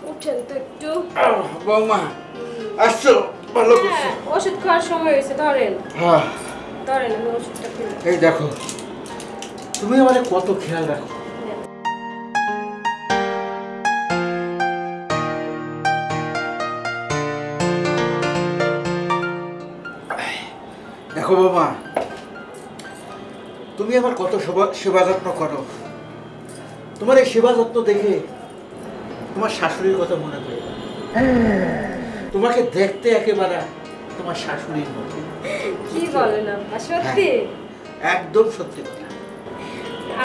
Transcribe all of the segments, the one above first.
উঠেন তো একটু। বৌমা আসছো, ভালো করছো। ওষুধ খাওয়ার সময় হয়েছে, ধরেন। হ্যাঁ ধরেন, আমি ওষুধটা খেয়ে। এই দেখো, তুমি আমাদের কত খেয়াল রাখো। দেখো বাবা, তুমি আমার কত সেবা যত্ন করো। তোমার এই সেবা যত্ন দেখে তোমার শাশুড়ির কথা মনে পড়ে। তোমাকে দেখতে একেবারে তোমার শাশুড়ির মতো। কি বলেন আব্বা, সত্যি? একদম সত্যি কথা।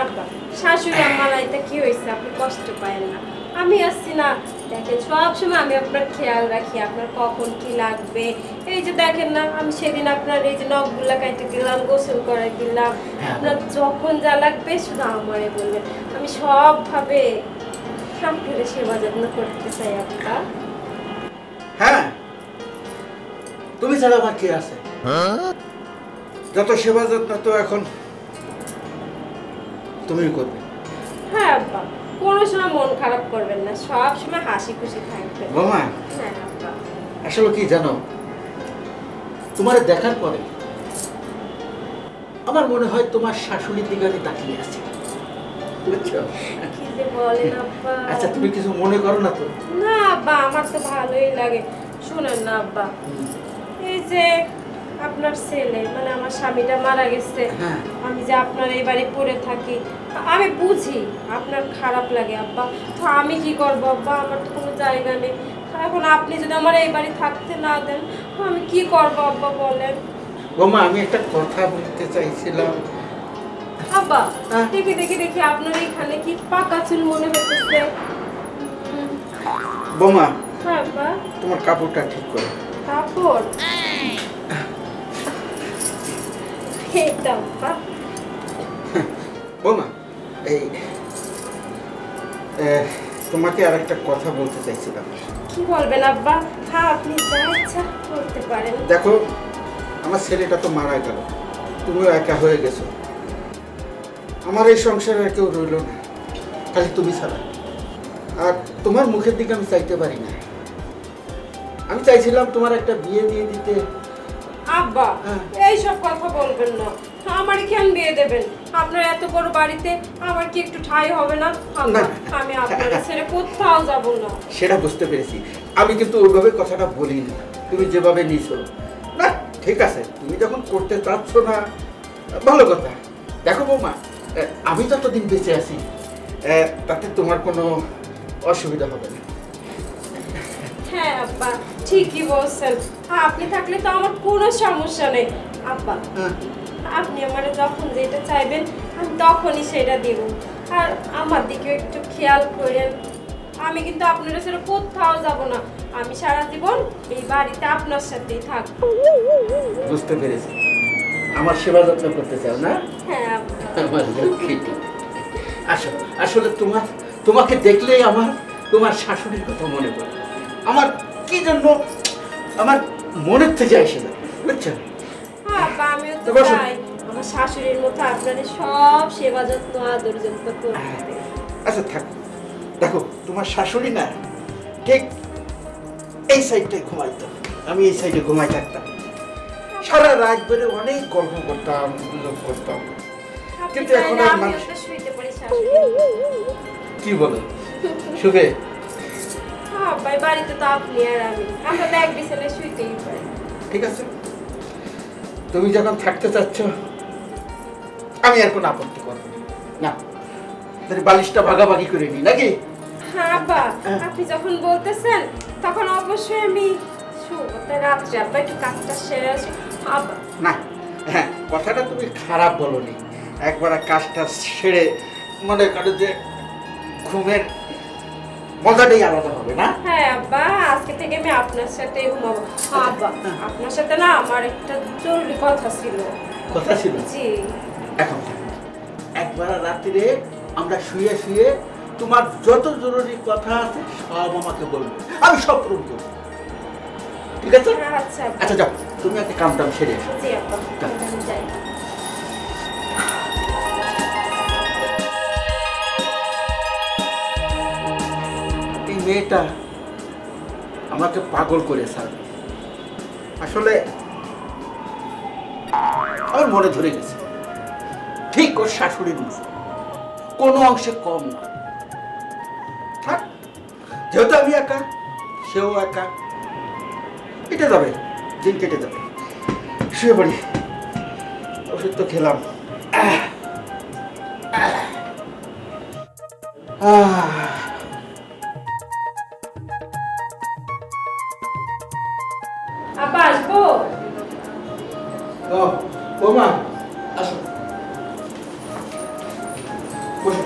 আব্বা, শাশুড়ি আমার আইতে কি হয়েছে, আপনি কষ্ট পায়েন না। আমি আসছি না, দেখেন সবসময় আমি আপনার খেয়াল রাখি, আপনার কখন কি লাগবে। এই যে দেখেন না, আমি সেদিন আপনার এই যে নখগুলা কাইতে দিলাম, গোসল করে দিলাম। আপনার যখন যা লাগবে শুধু আমারে বলবেন, আমি সবভাবে আপনার সেবা যত্ন করতে চাই আব্বা। হ্যাঁ, তুমি ছাড়া আমার কে আছে? যত সেবা যত্ন তো এখন তুমি করবে। হ্যাঁ আব্বা, কোনো সময় মন খারাপ করবেন না, সব সময় হাসি খুশি থাকবেন। মামা, হ্যাঁ আব্বা। আসলে কি জানো, তোমার দেখার পরে আমার মনে হয় তোমার শাশুড়ির দিকে আমি তাকিয়ে আছি, বুঝছো? কি যে বলেন আব্বা। আচ্ছা, তুমি কিছু মনে করো না তো? না আব্বা, আমার তো ভালোই লাগে। শুনেন না আব্বা, এই যে আপনার ছেলে মানে আমার স্বামীটা মারা গেছে, আমি যে আপনার এই বাড়ি পড়ে থাকি, আমি বুঝি আপনার খারাপ লাগে আব্বা। তো আমি কি করবো আব্বা, আমার তো কোনো জায়গা নেই। এখন আপনি যদি আমার এই বাড়ি থাকতে না দেন, আমি কি করবো আব্বা বলেন? বোমা, আমি একটা কথা বলতে চাইছিলাম। আব্বা, দেখি দেখি দেখি আপনার এখানে কি পাকা চুল মনে হচ্ছে। বোমা, হ্যাঁ আব্বা। তোমার কাপড়টা ঠিক করো। কাপড়? এইটা আব্বা। বোমা, এই তোমাকে আর একটা কথা বলতে চাইছিলাম। কি বলবেন আব্বা? হ্যাঁ, আপনি যা ইচ্ছা করতে পারেন। দেখো, আমার ছেলেটা তো মারা গেল, তুমিও একা হয়ে গেছো। আমার এই সংসারে আর কেউ রইল না, খালি তুমি ছাড়া। আর তোমার মুখের দিকে আমি চাইতে পারি না। আমি চাইছিলাম তোমার একটা বিয়ে দিয়ে দিতে। আব্বা, এইসব কথা বলবেন না। আমারই কেন বিয়ে দেবেন? আপনার এত বড় বাড়িতে আমার কি একটু ঠাঁই হবে না? আমি আপনার ছেড়ে কোথাও যাব না। সেটা বুঝতে পেরেছি, আমি কিন্তু ওইভাবে কথাটা বলিনি, তুমি যেভাবে নিছো। না ঠিক আছে, তুমি যখন করতে চাচ্ছ না, ভালো কথা। দেখো বৌমা, আমি যতদিন বেঁচে আছি তাতে তোমার কোনো অসুবিধা হবে না। হ্যাঁ আব্বা, ঠিকই বলছেন। আপনি থাকলে তো আমার কোনো সমস্যা নেই আব্বা। আপনি আমার যখন যেটা চাইবেন আমি তখনই সেটা দিব। আর আমার দিকেও একটু খেয়াল করেন। আমি কিন্তু আপনার সাথে কোথাও যাব না। আমি সারা জীবন এই বাড়িতে আপনার সাথেই থাকবো। বুঝতে পেরেছি, আমার সেবা যত্ন করতে চাও না? হ্যাঁ আব্বা। আমার লক্ষ্মীটি। আসলে তোমাকে দেখলেই আমার তোমার শাশুড়ির কথা মনে পড়ে। আমার কি জন্য আমার মনের থেকে আসে না, বুঝছো? আব্বা, আমিও তো চাই আমার শাশুড়ির মতো আপনাদের সব সেবা যত্ন আদর যত্ন করতে। আচ্ছা থাক, দেখো তোমার শাশুড়ি না ঠিক এই সাইডটায় ঘুমাইতো, আমি এই সাইডে ঘুমাই থাকতাম। সারা রাত ধরে অনেক গল্প করতাম, গুজব করতাম, কিন্তু এখন আর মানুষ। কি বলো, শুভে? আব্বা, বাড়িতে তো আপনি আর আমি, আমরা তো এক বিছানায় শুইতেই পারি। ঠিক আছে, তুমি যখন থাকতে চাচ্ছ আমি আর কোনো আপত্তি করব না। তাহলে বালিশটা ভাগাভাগি করে নিই নাকি? হ্যাঁ আব্বা, আপনি যখন বলতেছেন তখন অবশ্যই আমি শুবো। তাই রাত্রে আব্বা একটু কাজটা সেরে আসি। আব্বা না, হ্যাঁ কথাটা তুমি খারাপ বলোনি। একবার কাজটা সেরে মনে করো যে ঘুমের মজাটাই আলাদা হবে না? হ্যাঁ আব্বা, আজকে থেকে আমি আপনার সাথেই ঘুমাবো। আব্বা, আপনার সাথে না আমার একটা জরুরি কথা ছিল। কথা ছিল? জি। এখন একবার রাত্রে আমরা শুয়ে শুয়ে তোমার যত জরুরি কথা আছে সব আমাকে বলবে, আমি সব পূরণ করবো। ঠিক আছে? আচ্ছা আচ্ছা যাও, তুমি একটা কাম টাম সেরে এসো। জি আব্বা, আমি যাই। মেয়েটা আমাকে পাগল করে ছাড়বে। আসলে আমার মনে ধরে গেছে ঠিক ওর শাশুড়ির মতো, কোনো অংশে কম না। থাক, যেহেতু আমি একা সেও একা, কেটে যাবে, দিন কেটে যাবে। শুয়ে পড়ি, ওষুধ তো খেলাম। আব্বা আসবো? বৌমা আসো, বসো।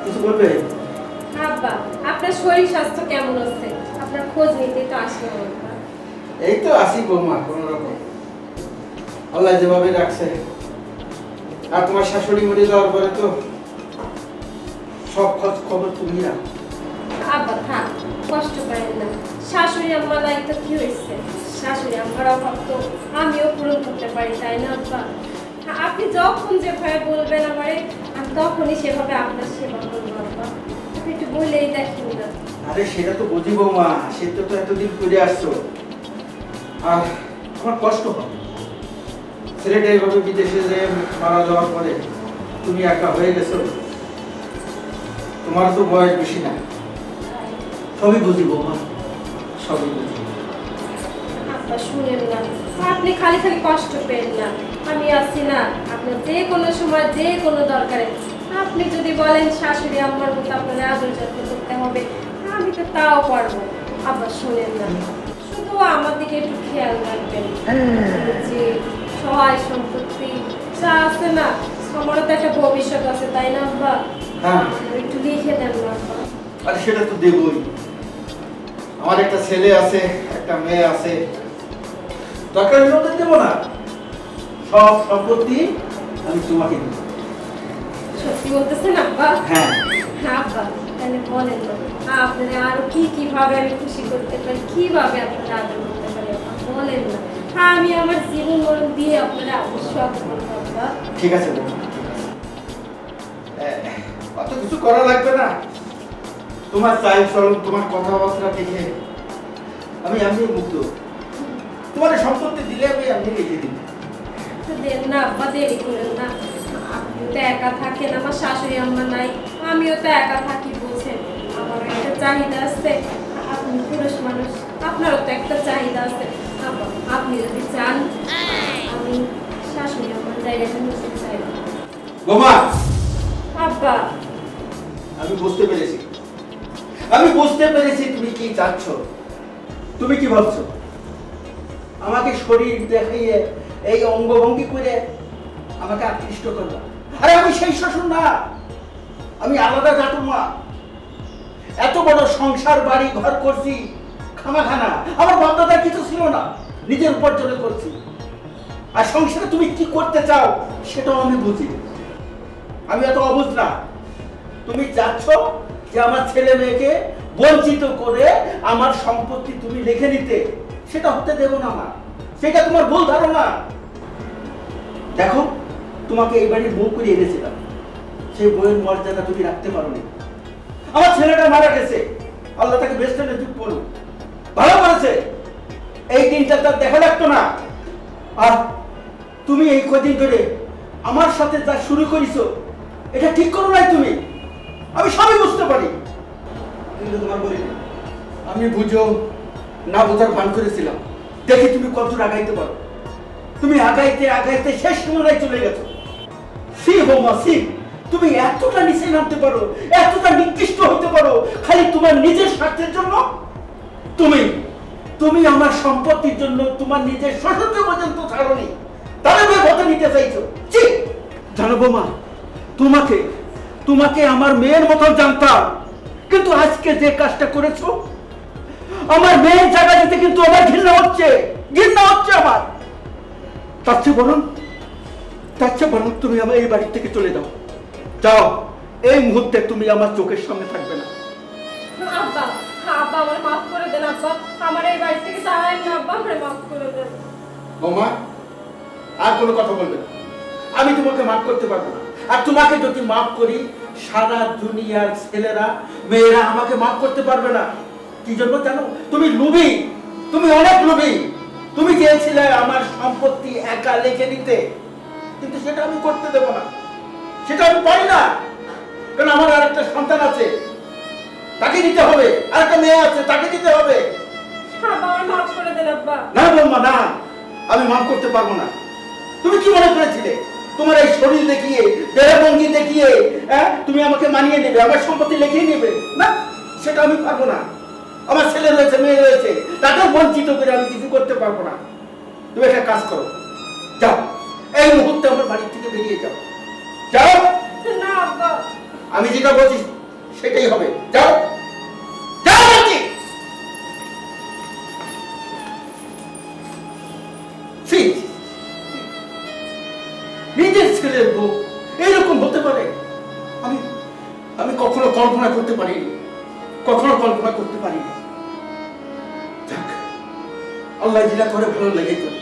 কিছু বলবে? আব্বা, আপনার শরীর স্বাস্থ্য কেমন আছে? আপনার খোঁজ নিতে তো আসলাম আব্বা। এই তো আসি বৌমা, কোন রকম আল্লাহ যেভাবে রাখছে। আর তোমার শাশুড়ি মরে যাওয়ার পরে তো সব খোঁজ খবর তুমি না। আব্বা থাক, কষ্ট করেন না। শাশুড়ি আম্মা নাই তো কি হয়েছে? শাশুড়ি আম্মার অভাব তো আমিও পূরণ করতে পারি, তাই না আব্বা? আপনি যখন যেভাবে বলবেন আমারে, আমি তখনই সেভাবে আপনার সেবা করবো আব্বা। আপনি একটু বলেই দেখেন না। আরে সেটা তো বুঝি বৌমা, সে তো এতদিন করে আসছো। আর আমার কষ্ট হয়, ছেলেটা এইভাবে বিদেশে যে মারা যাওয়ার পরে তুমি একা হয়ে গেছো। তোমার তো বয়স বেশি না, সবই বুঝি বৌমা, সবই বুঝি। আব্বা শুনেন না, আপনি খালি খালি কষ্ট পেন না। আমি আছি না, আপনার যে কোনো সময় যে কোনো দরকারে আপনি যদি বলেন শাশুড়ি আম্মার মতো আপনার আদর যত্ন করতে হবে, আমি তো তাও পারবো। আব্বা শুনেন না, শুধু আমার দিকে একটু খেয়াল রাখবেন। যে সহায় সম্পত্তি যা আছে না, আমারও তো একটা ভবিষ্যৎ আছে, তাই না আব্বা? হ্যাঁ। একটু লিখে দেন না আব্বা। আরে সেটা তো দেবই, আমার একটা ছেলে আছে, একটা মেয়ে আছে, দরকার হলে ওদের দেবো না? সব সম্পত্তি আমি তোমাকে দেব। সত্যি বলতেছেন আব্বা? হ্যাঁ। হ্যাঁ আব্বা, তাহলে বলেন না, আপনারা আরো কি কিভাবে আমি খুশি করতে পারি, কিভাবে আপনারা আদর করতে পারি আব্বা, বলেন না। হ্যাঁ, আমি আমার জীবন মরণ দিয়ে আপনারা আবিষ্কার করবো আব্বা। ঠিক আছে বৌমা, ঠিক আছে। অত কিছু করা লাগবে না। তোমার চাই চলন, তোমার কথাবার্তা দেখে আমি এমনি মুগ্ধ। তোমার এই সম্পত্তি দিলে আমি এমনি লিখে দিব। তো দেন না আব্বা, দেরি করেন না। আপনিও তো একা থাকেন, আমার শাশুড়ি আম্মা নাই, আমিও তো একা থাকি, বুঝছেন। আমারও একটা চাহিদা আছে, আপনি পুরুষ মানুষ, আপনারও তো একটা চাহিদা আছে। আব্বা, আপনি যদি চান, আমি শাশুড়ি আম্মার জায়গাটা নিতে চাই। বৌমা, আব্বা, আমি বুঝতে পেরেছি, আমি বুঝতে পেরেছি তুমি কি চাচ্ছ। তুমি কি ভাবছো? আমাকে শরীর দেখাইয়ে এই অঙ্গভঙ্গি করে আমাকে আকৃষ্ট করবা? আরে আমি সেই শ্বশুর না, আমি আলাদা জাতুমা। এত বড় সংসার বাড়ি ঘর করছি খামাখানা, আমার বাপদাদার কিছু ছিল না, নিজের উপার্জনে করছি। আর সংসারে তুমি কি করতে চাও সেটাও আমি বুঝি। আমি এত অবুঝ না। তুমি যাচ্ছ যে আমার ছেলে মেয়েকে বঞ্চিত করে আমার সম্পত্তি তুমি লিখে নিতে, সেটা হতে দেব না মা, সেটা তোমার ভুল ধারণা। দেখো, তোমাকে এই বাড়ির বউ করে এনেছিলাম, সেই বউয়ের মর্যাদা তুমি রাখতে পারোনি। আমার ছেলেটা মারা গেছে, আল্লাহ তাকে বেস্ট যুগ করুক, ভালো করেছে। এই দিনটা তার দেখা লাগতো না। আর তুমি এই কদিন ধরে আমার সাথে যা শুরু করেছো, এটা ঠিক করো নাই তুমি, আমি সবই বুঝতে পারি। কিন্তু তোমার বলি আমি বুঝো না বোঝার ভান করেছিলাম, দেখি তুমি কতদূর আগাইতে পারো। তুমি আগাইতে আগাইতে শেষ সীমানায় চলে গেছো। সি বৌমা সি, তুমি এতটা নিচে নামতে পারো, এতটা নিকৃষ্ট হতে পারো খালি তোমার নিজের স্বার্থের জন্য। তুমি তুমি আমার সম্পত্তির জন্য তোমার নিজের শ্বশুরকে পর্যন্ত ছাড়োনি, তাহলে কথা নিতে চাইছো। ছি, জানো বৌমা, তোমাকে তোমাকে আমার মেয়ের মতো জানতাম, কিন্তু আজকে যে কাজটা করেছো, আমার মেয়ের জায়গা দিতে কিন্তু আমার ঘৃণা হচ্ছে, ঘৃণা হচ্ছে আমার। তার চেয়ে বরং তুমি আমার এই বাড়ি থেকে চলে যাও, যাও। এই মুহূর্তে তুমি আমার চোখের সামনে থাকবে না। আব্বা, আব্বা আমার মাফ করে দেন আব্বা, আমার এই বাড়ি থেকে তাড়াই না আব্বা, আমার মাফ করে দেন। বৌমা, আর কোনো কথা বলবে না, আমি তোমাকে মাফ করতে পারবো না। আর তোমাকে যদি মাফ করি, সারা দুনিয়ার ছেলেরা মেয়েরা আমাকে মাফ করতে পারবে না। কি জন্য জানো? তুমি লোভী, তুমি অনেক লোভী। তুমি চেয়েছিলে আমার সম্পত্তি একা লিখে নিতে, কিন্তু সেটা আমি করতে দেব না, সেটা আমি পারি না। কারণ আমার আর একটা সন্তান আছে, তাকে দিতে হবে, আর একটা মেয়ে আছে, তাকে দিতে হবে। আব্বা আমার মাফ করে দেন আব্বা। না বৌমা না, আমি মাফ করতে পারবো না। তুমি কি মনে করেছিলে তোমার এই শরীর দেখিয়ে, দেহভঙ্গি দেখিয়ে তুমি আমাকে মানিয়ে নেবে, আমার সম্পত্তি লিখিয়ে নেবে? না, সেটা আমি পারবো না। আমার ছেলে রয়েছে, মেয়ে রয়েছে, তাদের বঞ্চিত করে আমি কিছু করতে পারবো না। তুমি একটা কাজ করো, যাও, এই মুহূর্তে আমার বাড়ি থেকে বেরিয়ে যাও। যাও। না আব্বা, আমি যেটা বলছি সেটাই হবে। যাও, যাও বলছি। নিজের ছেলের বউ এইরকম হতে পারে? আমি আমি কখনো কল্পনা করতে পারিনি, কখনো কল্পনা করতে পারিনি। যাক, আল্লাহ যেটা করে ভালো লেগে করে।